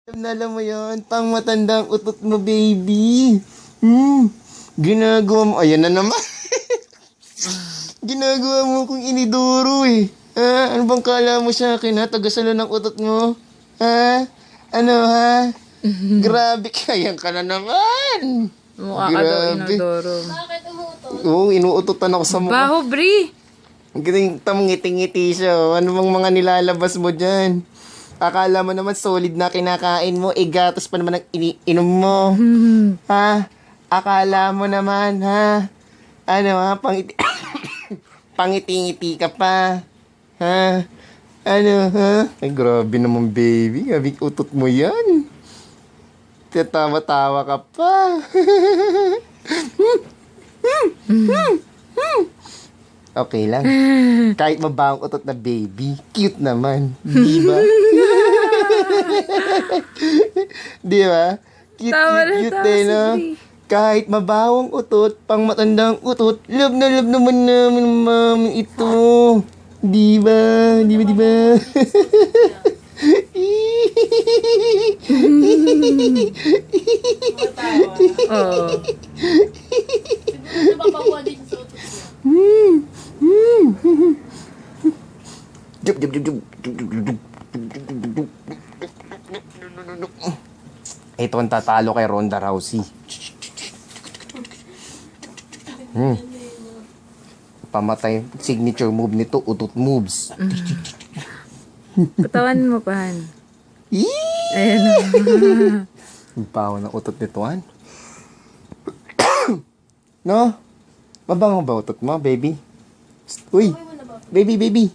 Alam mo yun, pang matandang utot mo, baby. Ginagawa mo, ayan na naman. Ginagawa mo kung iniduro eh. Ha? Ano bang kala mo sa akin ha? Tagasalo ng utot mo? Ha? Ano ha? Grabe, kayan ka na naman. Mukha ka daw inodoro. Bakit umuutot? Oo, inuutotan ako sa mukha. Baho, Bri! Ang galing tamang ngiti-ngiti siya. Oh. Ano bang mga nilalabas mo dyan? Akala mo naman solid na kinakain mo, gatas pa naman ang iniinom mo. Ha? Akala mo naman, ha? Ano ha? Pangiti-ngiti ka pa. Ha? Ano, ha? Ay, grabe naman, baby. Grabe utot mo yan. Tatawa-tawa ka pa. Okay lang. Kahit mabawang utot na baby, cute naman. Di ba? Di ba? Cute, Tawa na cute, tawa cute si no? Bri. Kahit mabawang utot, pang matandang utot, love na love naman namin mami ito. Di ba? Di ba, di ba? Oo. Siguro nababawa din sa utot niya. Jup, jup, jup, jup. Ito ang tatalo kay Ronda Rousey. Pamatay. Signature move nito, utot moves. Patawan mo pa, Han. Eee! Ayan o. Ang baho ng utot nito, Han. No? Mabango ba utot mo, baby? Uy! Baby, baby!